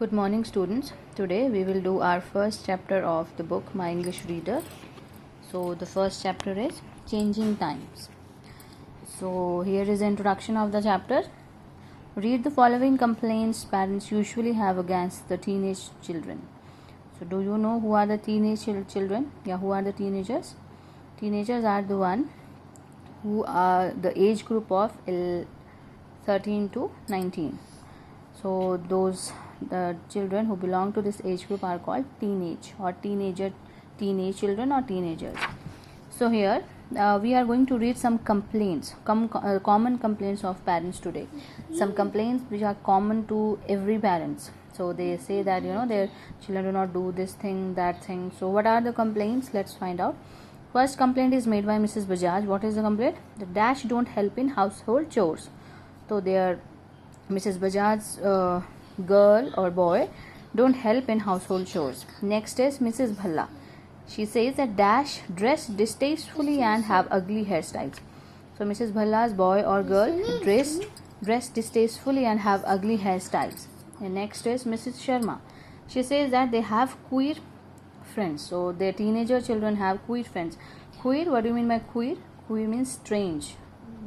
Good morning, students. Today we will do our first chapter of the book My English Reader. So the first chapter is Changing Times. So here is the introduction of the chapter. Read the following complaints parents usually have against the teenage children. So do you know who are the teenage children? Yeah, who are the teenagers? Teenagers are the one who are the age group of 13 to 19. So those the children who belong to this age group are called teenage children or teenagers. So here we are going to read some complaints, common complaints of parents today. Some complaints which are common to every parents. So they say that their children do not do this thing, that thing. So what are the complaints? Let's find out. First complaint is made by Mrs. Bajaj. What is the complaint? The dash don't help in household chores. So they are Mrs. Bajaj's girl or boy don't help in household chores. Next is Mrs. Bhalla. She says that dash dress distastefully and have ugly hairstyles. So Mrs. Bhalla's boy or girl dress distastefully and have ugly hairstyles. And next is Mrs. Sharma. She says that they have queer friends. So their teenager children have queer friends. Queer, what do you mean by queer? Queer means strange.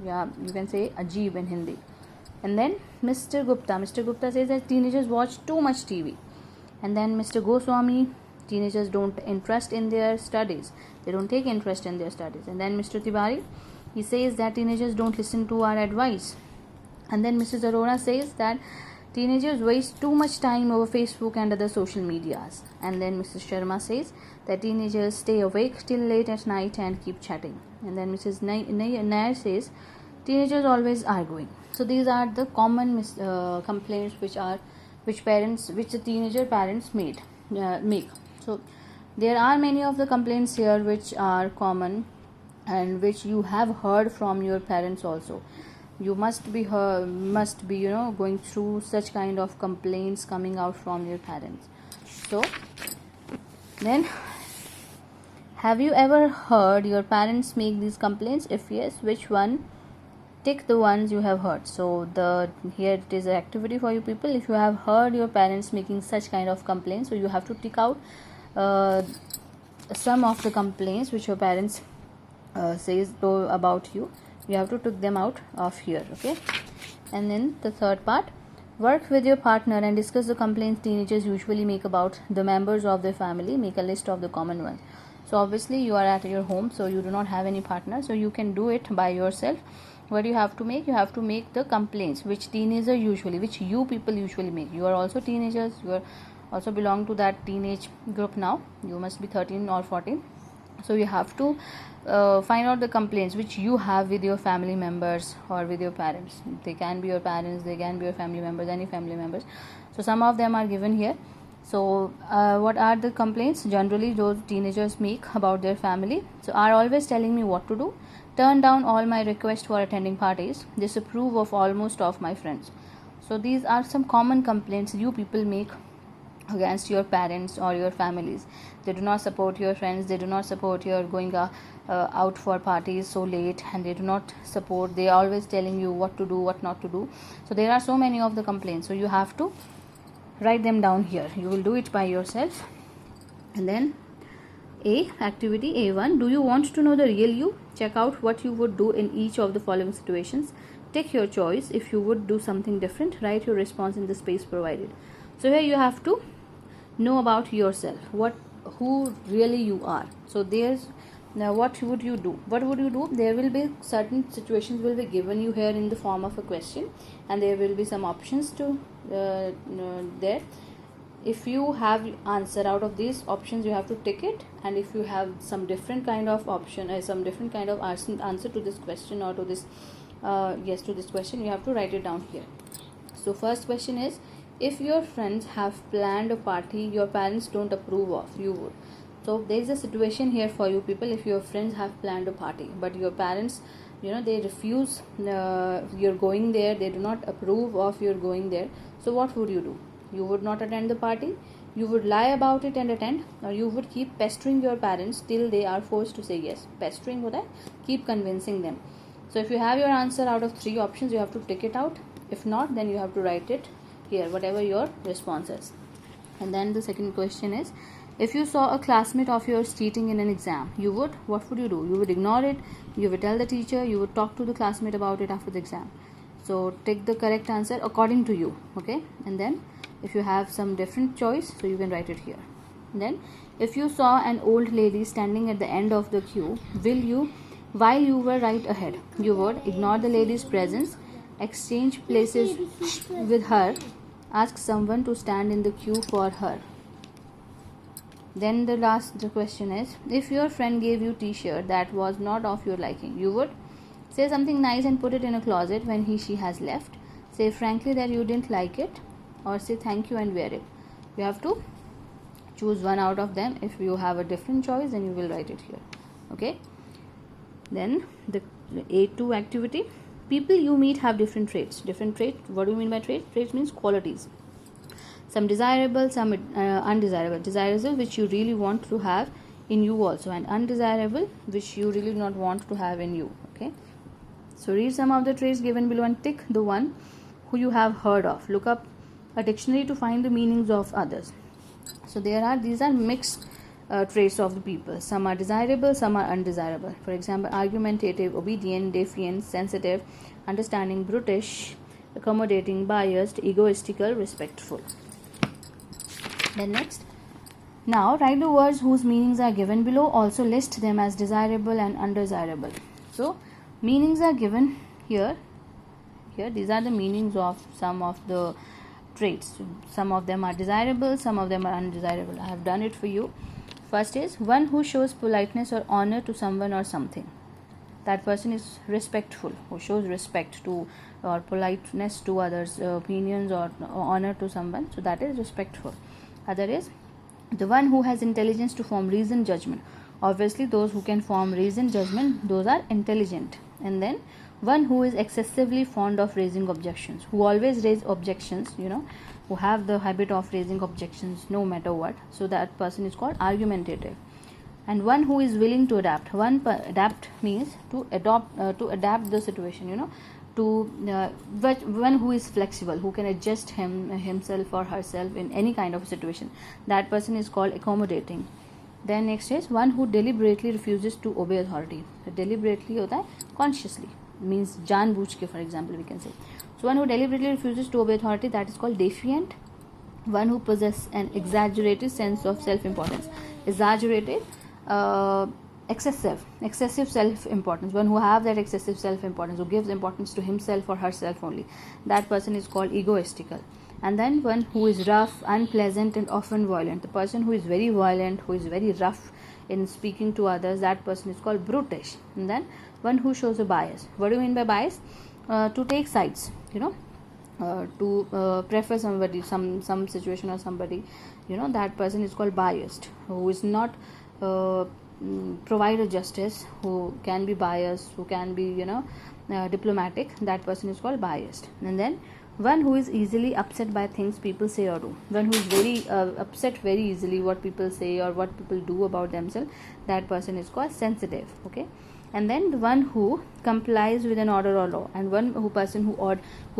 Yeah, you can say ajeeb in Hindi. And then Mr. Gupta says that teenagers watch too much TV. And then Mr. Goswami, teenagers don't interest in their studies. They don't take interest in their studies. And then Mr. Tiwari, he says that teenagers don't listen to our advice. And then Mrs. Arora says that teenagers waste too much time over Facebook and other social medias. And then Mrs. Sharma says that teenagers stay awake till late at night and keep chatting. And then Mrs. Nair says teenagers always arguing. So these are the common complaints which the teenager parents make. So there are many of the complaints here which are common and which you have heard from your parents also. You must be going through such kind of complaints coming out from your parents. So then, have you ever heard your parents make these complaints? If yes, which one? Tick the ones you have heard. So here it is an activity for you people. If you have heard your parents making such kind of complaints, so you have to tick out some of the complaints which your parents says about you. You have to tick them out of here, okay? And then the third part, work with your partner and discuss the complaints teenagers usually make about the members of their family. Make a list of the common ones. So obviously you are at your home, so you do not have any partner, so you can do it by yourself. What you have to make? You have to make the complaints which you people usually make. You are also teenagers. You are also belong to that teenage group now. You must be 13 or 14. So you have to find out the complaints which you have with your family members or with your parents. They can be your parents, they can be your family members, any family members. So some of them are given here. So what are the complaints generally those teenagers make about their family? So are always telling me what to do, turn down all my requests for attending parties, disapprove of almost of my friends. So these are some common complaints you people make against your parents or your families. They do not support your friends, they do not support your going out for parties so late, and they do not support, they are always telling you what to do, what not to do. So there are so many of the complaints, so you have to write them down here. You will do it by yourself. And then activity A1, do you want to know the real you? Check out what you would do in each of the following situations. Take your choice. If you would do something different, write your response in the space provided. So here you have to know about yourself, who really you are. So now what would you do? There will be certain situations will be given you here in the form of a question, and there will be some options to there. If you have answer out of these options, you have to tick it, and if you have some different kind of option or some different kind of answer to this question or to this to this question, you have to write it down here. So first question is, if your friends have planned a party your parents don't approve of, you would. So there is a situation here for you people. If your friends have planned a party but your parents they refuse you're going there, they do not approve of your going there, so what would you do? You would not attend the party, you would lie about it and attend, or you would keep pestering your parents till they are forced to say yes. Pestering होता है, keep convincing them. So if you have your answer out of 3 options, you have to tick it out. If not, then you have to write it here, whatever your response is. And then the second question is, if you saw a classmate of yours cheating in an exam, what would you do? You would ignore it, you would tell the teacher, you would talk to the classmate about it after the exam. So take the correct answer according to you, okay? And then if you have some different choice, so you can write it here. And then if you saw an old lady standing at the end of the queue, while you were right ahead, you would ignore the lady's presence, exchange places with her, ask someone to stand in the queue for her. Then the question is, if your friend gave you t-shirt that was not of your liking, you would say something nice and put it in a closet when she has left, say frankly that you didn't like it, or say thank you and wear it. You have to choose one out of them. If you have a different choice, then you will write it here, okay? Then the A2 activity, people you meet have different traits. What do you mean by traits? Traits means qualities. Some desirable, some undesirable. Desirable, which you really want to have in you also, and undesirable, which you really do not want to have in you, okay? So read some of the traits given below and tick the one who you have heard of. Look up a dictionary to find the meanings of others. So these are mixed traits of the people. Some are desirable, some are undesirable. For example, argumentative, obedient, defiant, sensitive, understanding, brutish, accommodating, biased, egoistical, respectful. Then next, now write the words whose meanings are given below. Also list them as desirable and undesirable. So meanings are given here. These are the meanings of some of the traits. Some of them are desirable, some of them are undesirable. I have done it for you. First is one who shows politeness or honor to someone or something. That person is respectful, who shows respect to or politeness to others' opinions or honor to someone. So that is respectful. Other is the one who has intelligence to form reasoned judgment. Obviously, those who can form reasoned judgment, those are intelligent. And then one who is excessively fond of raising objections, who always raise objections, who have the habit of raising objections no matter what. So that person is called argumentative. And one who is willing to adapt. Adapt means to adapt the situation, one who is flexible, who can adjust himself or herself in any kind of situation. That person is called accommodating. Then next is one who deliberately refuses to obey authority. So deliberately hota hai consciously, means जानबूझ के, for example, we can say. So one who deliberately refuses to obey authority, that is called defiant. One who possesses an exaggerated sense of self-importance. Excessive self-importance. One who have that excessive self-importance, who gives importance to himself or herself only, that person is called egoistical. And then one who is rough, unpleasant, and often violent. The person who is very violent, who is very rough in speaking to others, that person is called brutish. And then one who shows a bias. What do you mean by bias? To take sides, to prefer somebody, some situation or somebody, that person is called biased. Who is not provide a justice, who can be biased, who can be diplomatic, that person is called biased. And then one who is easily upset by things people say or do. One who is very upset very easily what people say or what people do about themselves, that person is called sensitive, okay? And then the one who complies with an order or law, and person who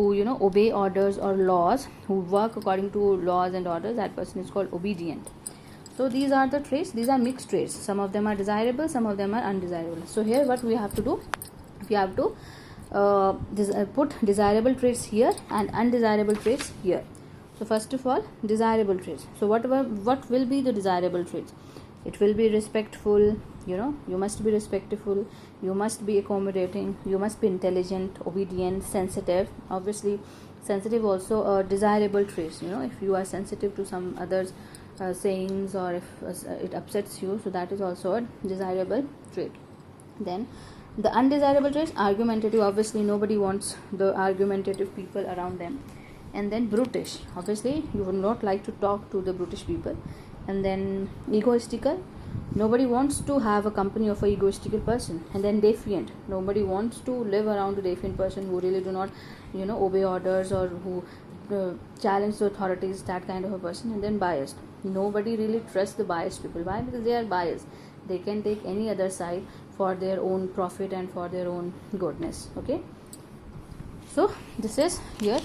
obey orders or laws, who work according to laws and orders, that person is called obedient. So these are the traits. These are mixed traits. Some of them are desirable, some of them are undesirable. So here what we have to do, we have to put desirable traits here and undesirable traits here. So first of all, desirable traits. So what will be the desirable traits? It will be respectful, you must be respectful, you must be accommodating, you must be intelligent, obedient, sensitive. Obviously sensitive also a desirable traits. If you are sensitive to some others sayings, or if it upsets you, so that is also a desirable trait. Then the undesirable traits, argumentative. Obviously nobody wants the argumentative people around them. And then brutish. Obviously you would not like to talk to the brutish people. And then egoistical. Nobody wants to have a company of an egoistical person. And then defiant. Nobody wants to live around a defiant person who really do not obey orders, or who challenge the authorities, that kind of a person. And then biased. Nobody really trusts the biased people. Why? Because they are biased. They can take any other side for their own profit and for their own goodness, okay? So this is here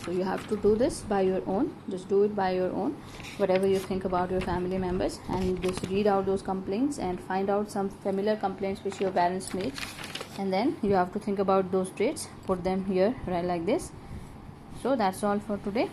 So you have to do this by your own. Just do it by your own, whatever you think about your family members, and just read out those complaints and find out some familiar complaints which your parents made, and then you have to think about those traits, put them here right like this. So that's all for today.